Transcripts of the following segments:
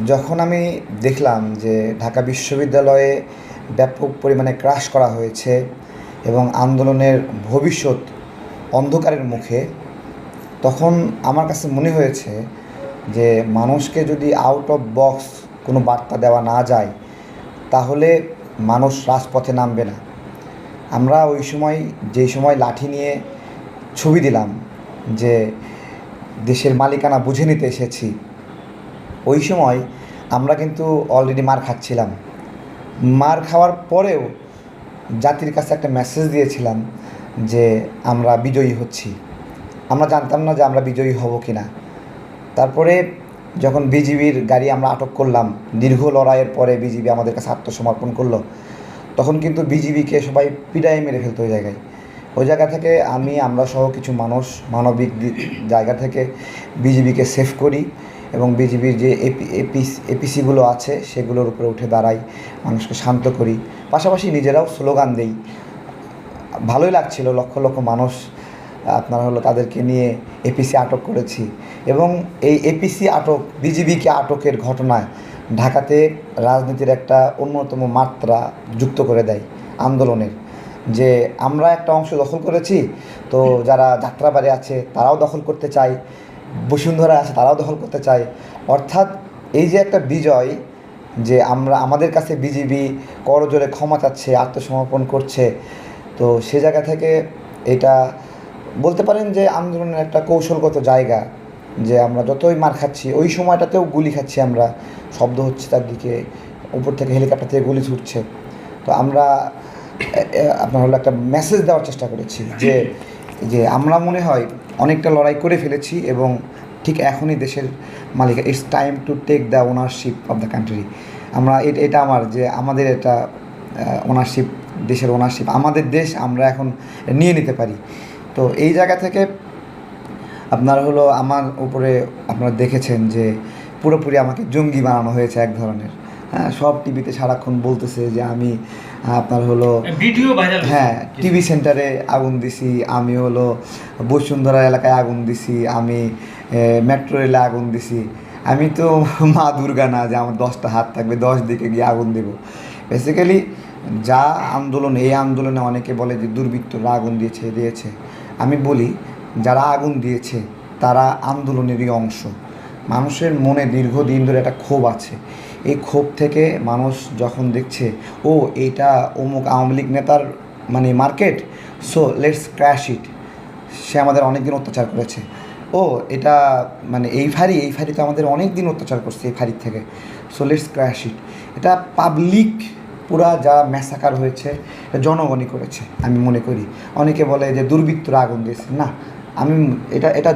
যখন আমি দেখলাম যে ঢাকা বিশ্ববিদ্যালয়ে ব্যাপক পরিমাণে ক্রাশ করা হয়েছে এবং আন্দোলনের ভবিষ্যৎ অন্ধকারের মুখে, তখন আমার কাছে মনে হয়েছে যে মানুষকে যদি আউট অফ বক্স কোনো বার্তা দেওয়া না যায়, তাহলে মানুষ রাজপথে নামবে না। আমরা ওই সময়, যেই সময় লাঠি নিয়ে ছবি দিলাম যে দেশের মালিকানা বুঝে নিতে এসেছি, ওই সময় আমরা কিন্তু অলরেডি মার খাচ্ছিলাম। মার খাওয়ার পরেও জাতির কাছে একটা মেসেজ দিয়েছিলাম যে আমরা বিজয়ী হচ্ছি। আমরা জানতাম না যে আমরা বিজয়ী হব কি না। তারপরে যখন বিজিবির গাড়ি আমরা আটক করলাম, দীর্ঘ লড়াইয়ের পরে বিজিবি আমাদের কাছে আত্মসমর্পণ করলো, তখন কিন্তু বিজিবিকে সবাই পিটাই মেরে ফেলতো ওই জায়গায়। ওই জায়গা থেকে আমরা সহ কিছু মানুষ মানবিক জায়গা থেকে বিজিবিকে সেভ করি এবং বিজিবির যে এপিসিগুলো আছে সেগুলোর উপরে উঠে দাঁড়াই, মানুষকে শান্ত করি, পাশাপাশি নিজেরাও স্লোগান দেই। ভালোই লাগছিল, লক্ষ লক্ষ মানুষ তাদেরকে নিয়ে এপিসি আটক করেছি এবং এই এপিসি আটক, বিজিবিকে আটকের ঘটনায় ঢাকাতে রাজনীতির একটা অন্যতম মাত্রা যুক্ত করে দেয় আন্দোলনের। যে আমরা একটা অংশ দখল করেছি, তো যারা যাত্রাবাড়ি আছে তারাও দখল করতে চায়, বসুন্ধরা আছে তারাও দখল করতে চায়। অর্থাৎ এই যে একটা বিজয়, যে আমাদের কাছে বিজিবি করজোরে ক্ষমা চাচ্ছে, আত্মসমর্পণ করছে, তো সে জায়গা থেকে এটা বলতে পারেন যে আন্দোলনের একটা কৌশলগত জায়গা। যে আমরা যতই মার খাচ্ছি, ওই সময়টাতেও গুলি খাচ্ছি, আমরা শব্দ হচ্ছে তার দিকে, উপর থেকে হেলিকপ্টার থেকে গুলি ছুটছে। তো আমরা একটা মেসেজ দেওয়ার চেষ্টা করেছি যে যে আমরা মনে হয় অনেকটা লড়াই করে ফেলেছি এবং ঠিক এখনই দেশের মালিক, it's time to take the ownership of the country. এটা আমার যে আমাদের এটা ওনারশিপ, দেশের ওনারশিপ, আমাদের দেশ আমরা এখন নিয়ে নিতে পারি। তো এই জায়গা থেকে আমার উপরে আপনারা দেখেছেন যে পুরোপুরি আমাকে জঙ্গি বানানো হয়েছে এক ধরনের। হ্যাঁ, সব টিভিতে সারাক্ষণ বলতেছে যে আমি ভিডিও ভাইরাল, হ্যাঁ, টিভি সেন্টারে আগুন দিছি, আমি বসুন্ধরা এলাকায় আগুন দিছি, আমি মেট্রো রেলে আগুন দিছি। আমি তো মা দুর্গা না যে আমার 10টা হাত থাকবে, 10 দিকে গিয়ে আগুন দেব। বেসিক্যালি যা আন্দোলন, এই আন্দোলনে অনেকে বলে যে দুর্বৃত্তরা আগুন দিয়েছে। আমি বলি, যারা আগুন দিয়েছে তারা আন্দোলনেরই অংশ। মানুষের মনে দীর্ঘদিন ধরে একটা ক্ষোভ আছে। এই ক্ষোভ থেকে মানুষ যখন দেখছে ও এইটা অমুক আওয়ামী লীগ নেতার মার্কেট, সো লেটস ক্র্যাশ ইট, সে আমাদের অনেক দিন অত্যাচার করেছে, ও এটা এই ফাঁড়ি তো আমাদের অনেক দিন অত্যাচার করছে এই ফাঁড়ির থেকে, সো লেটস ক্র্যাশ ইট। এটা পাবলিক, পুরা যা ম্যাসাকার হয়েছে জনগণই করেছে আমি মনে করি। অনেকে বলে যে দুর্বৃত্তরা আগুন দিয়েছে, না, এটা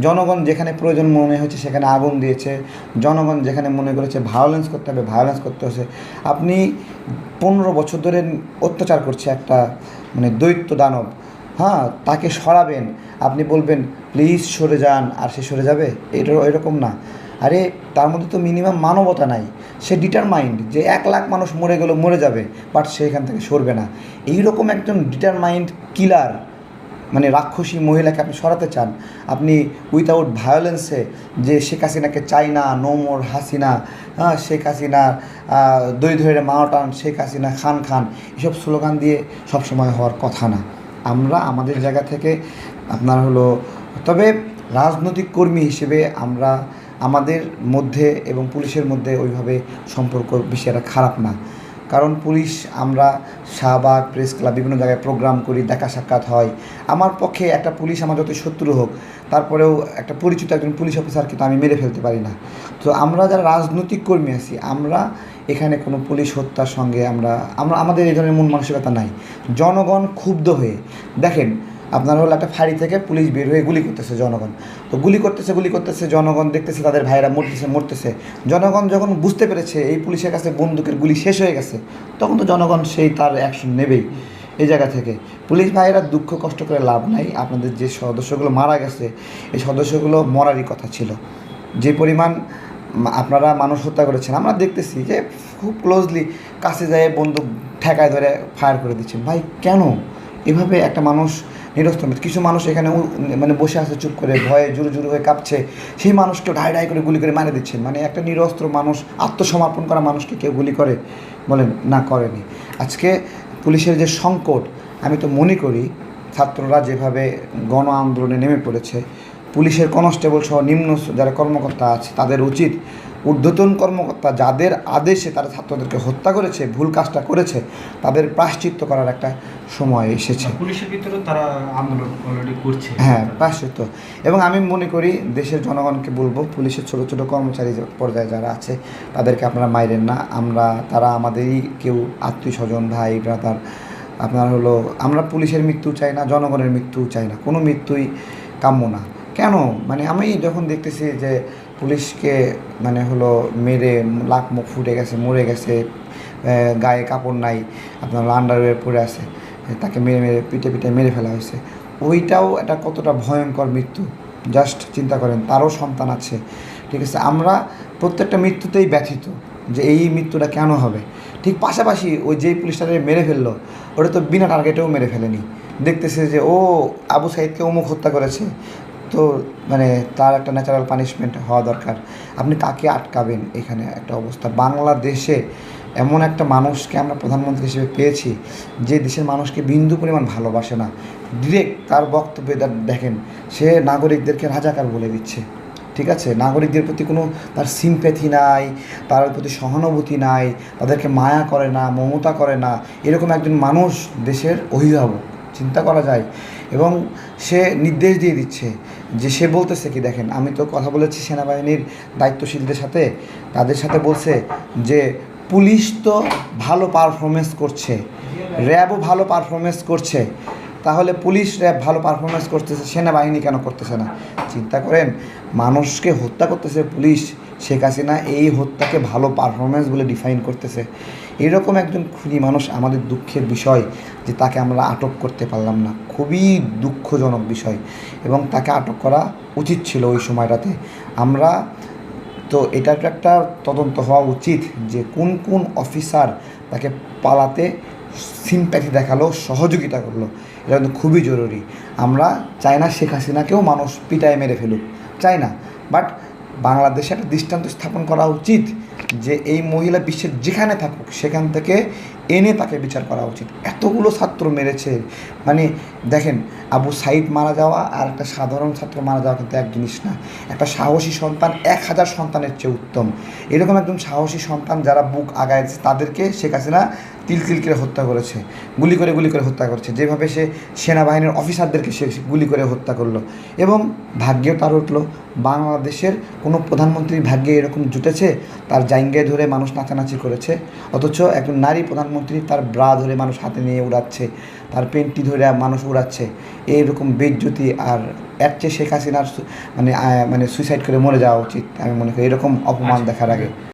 জনগণ যেখানে প্রয়োজন মনে হয়েছে সেখানে আগুন দিয়েছে। জনগণ যেখানে মনে করেছে ভায়োলেন্স করতে হবে, ভায়োলেন্স করতে হয়েছে। আপনি 15 বছর ধরে অত্যাচার করছে একটা দৈত্য দানব, হ্যাঁ, তাকে সরাবেন, আপনি বলবেন প্লিজ সরে যান, আর সে সরে যাবে? এরকম না। আরে তার মধ্যে তো মিনিমাম মানবতা নাই। সে ডিটারমাইন্ড যে 1 লাখ মানুষ মরে গেলেও মরে যাবে, বাট সে এখান থেকে সরবে না। এইরকম একজন ডিটারমাইন্ড কিলার, রাক্ষসী মহিলাকে আপনি সরাতে চান? আপনি উইথাউট ভায়োলেন্সে যে শেখ হাসিনাকে চাই না, নো মোর হাসিনা, হ্যাঁ, শেখ হাসিনা দই ধরে মাওটান, শেখ হাসিনা খান খান, এসব স্লোগান দিয়ে সবসময় হওয়ার কথা না। আমরা আমাদের জায়গা থেকে তবে রাজনৈতিক কর্মী হিসেবে আমরা আমাদের মধ্যে এবং পুলিশের মধ্যে ওইভাবে সম্পর্ক বেশি একটা খারাপ না। কারণ পুলিশ, আমরা শাহবাগ, প্রেস ক্লাব, বিভিন্ন জায়গায় প্রোগ্রাম করি, দেখা সাক্ষাৎ হয়। আমার পক্ষে একটা পুলিশ আমার যতই শত্রু হোক, তারপরেও একটা পরিচিত একজন পুলিশ অফিসারকে তো আমি মেরে ফেলতে পারি না। তো আমরা যারা রাজনৈতিক কর্মী আছি, আমরা এখানে কোনো পুলিশ হত্যার সঙ্গে আমাদের এই ধরনের মন মানসিকতা নাই। জনগণ ক্ষুব্ধ হয়ে দেখেন, একটা ফাঁড়ি থেকে পুলিশ বের হয়ে গুলি করতেছে, জনগণ তো গুলি করতেছে, জনগণ দেখতেছে তাদের ভাইরা মরতেছে। জনগণ যখন বুঝতে পেরেছে এই পুলিশের কাছে বন্দুকের গুলি শেষ হয়ে গেছে, তখন তো জনগণ তার অ্যাকশন নেবেই। এই জায়গা থেকে পুলিশ ভাইয়েরা দুঃখ কষ্ট করে লাভ নাই। আপনাদের যে সদস্যগুলো মারা গেছে, এই সদস্যগুলো মরারই কথা ছিল। যে পরিমাণ আপনারা মানুষ হত্যা করেছেন, আমরা দেখতেছি যে খুব ক্লোজলি কাছে যায় বন্দুক ঠেকায় ধরে ফায়ার করে দিচ্ছেন। ভাই, কেন এভাবে একটা মানুষ নিরস্ত্র কিছু মানুষ এখানে মানে বসে আছে চুপ করে, ভয়ে জুরু জুরু হয়ে কাঁপছে, সেই মানুষকে ঢাই ঢাই করে গুলি করে মারে দিচ্ছে। মানে একটা নিরস্ত্র মানুষ, আত্মসমর্পণ করা মানুষকে কেউ গুলি করে? বলেন না, করেনি। আজকে পুলিশের যে সংকট, আমি তো মনে করি ছাত্ররা যেভাবে গণ আন্দোলনে নেমে পড়েছে, পুলিশের কনস্টেবল সহ নিম্ন যারা কর্মকর্তা আছে তাদের উচিত, ঊর্ধ্বতন কর্মকর্তা যাদের আদেশে তারা ছাত্রদেরকে হত্যা করেছে, ভুল কাজটা করেছে, তাদের প্রায়শ্চিত্ত করার একটা সময় এসেছে। পুলিশের ভিতরে তারা আন্দোলন অলরেডি করছে। হ্যাঁ, প্রায়শ্চিত্ত। এবং আমি মনে করি দেশের জনগণকে বলবো, পুলিশের ছোটো ছোটো কর্মচারী পর্যায়ে যারা আছে তাদেরকে আপনারা মাইরেন না। তারা আমাদেরই কেউ, আত্মীয় স্বজন, ভাই ব্রাদার। আপনার হলো, আমরা পুলিশের মৃত্যু চাই না, জনগণের মৃত্যু চাই না, কোনো মৃত্যুই কাম্য না। কেন? মানে আমি যখন দেখতেছি যে পুলিশকে মানে হলো মেরে লাক মুখ ফুটে গেছে, মরে গেছে, গায়ে কাপড় নাই, আপনার আন্ডারওয়্যার পরে আছে, তাকে মেরে মেরে পিটে পিটে মেরে ফেলা হয়েছে, ওইটাও একটা কতটা ভয়ঙ্কর মৃত্যু। জাস্ট চিন্তা করেন, তারও সন্তান আছে, ঠিক আছে? আমরা প্রত্যেকটা মৃত্যুতেই ব্যথিত যে এই মৃত্যুটা কেন হবে। ঠিক পাশাপাশি ওই যেই পুলিশটাকে মেরে ফেললো, ওটা তো বিনা টার্গেটেও মেরে ফেলেনি, দেখতেছে যে ও আবু সাইদকে অমুক হত্যা করেছে, তো মানে তার একটা ন্যাচারাল পানিশমেন্ট হওয়া দরকার। আপনি কাকে আটকাবেন? এখানে একটা অবস্থা। বাংলাদেশে এমন একটা মানুষকে আমরা প্রধানমন্ত্রী হিসেবে পেয়েছি যে দেশের মানুষকে বিন্দু পরিমাণ ভালোবাসে না। ডিরেক্ট তার বক্তব্যে দেখেন, সে নাগরিকদেরকে রাজাকার বলে দিচ্ছে, ঠিক আছে? নাগরিকদের প্রতি কোনো তার সিম্প্যাথি নাই, তার প্রতি সহানুভূতি নাই, তাদেরকে মায়া করে না, মমতা করে না। এরকম একজন মানুষ দেশের অভিভাবক, চিন্তা করা যায়। এবং সে নির্দেশ দিয়ে দিচ্ছে যে, সে বলতেছে কি দেখেন, আমি তো কথা বলেছি সেনাবাহিনীর দায়িত্বশীলদের সাথে, তাদের সাথে বলছে যে পুলিশ তো ভালো পারফরমেন্স করছে, র্যাবও ভালো পারফরমেন্স করছে, তাহলে পুলিশ র্যাব ভালো পারফরমেন্স করতেছে, সেনাবাহিনী কেন করতেছে না? চিন্তা করেন, মানুষকে হত্যা করতেছে পুলিশ, শেখ হাসিনা এই হত্যাকে ভালো পারফরমেন্স বলে ডিফাইন করতেছে। এরকম একজন খুনি মানুষ, আমাদের দুঃখের বিষয় যে তাকে আমরা আটক করতে পারলাম না, খুবই দুঃখজনক বিষয়। এবং তাকে আটক করা উচিত ছিল ওই সময়টাতে। আমরা তো এটার একটা তদন্ত হওয়া উচিত যে কোন কোন অফিসার তাকে পালাতে সিম্প্যাথি দেখালো, সহযোগিতা করলো, এটা কিন্তু খুবই জরুরি। আমরা চাই না শেখ হাসিনাকেও মানুষ পিটায় মেরে ফেলুক, চাই না। বাট বাংলাদেশে একটা দৃষ্টান্ত স্থাপন করা উচিত যে এই মহিলা বিশ্বের যেখানে থাকুক সেখান থেকে এনে তাকে বিচার করা উচিত। এতগুলো ছাত্র মেরেছে, মানে দেখেন, আবু সাইদ মারা যাওয়া আর একটা সাধারণ ছাত্র মারা যাওয়া কিন্তু এক জিনিস না। একটা সাহসী সন্তান 1000 সন্তানের চেয়ে উত্তম। এরকম একজন সাহসী সন্তান যারা বুক আগাইছে তাদেরকে শেখ হাসিনা তিল তিল করে হত্যা করেছে, গুলি করে হত্যা করেছে। যেভাবে সে সেনাবাহিনীর অফিসারদেরকে সে গুলি করে হত্যা করলো। এবং ভাগ্যেও তার উঠলো, বাংলাদেশের কোনো প্রধানমন্ত্রীর ভাগ্যে এরকম জুটেছে তার জাইঙ্গায় ধরে মানুষ নাচানাচি করেছে, অথচ একজন নারী প্রধানমন্ত্রী তার ব্রা ধরে মানুষ হাতে নিয়ে উড়াচ্ছে, তার পেন্টি ধরে মানুষ উড়াচ্ছে। এইরকম বেজ্জতি আর এর চেয়ে শেখ হাসিনার মানে সুইসাইড করে মরে যাওয়া উচিত আমি মনে করি, এরকম অপমান দেখার আগে।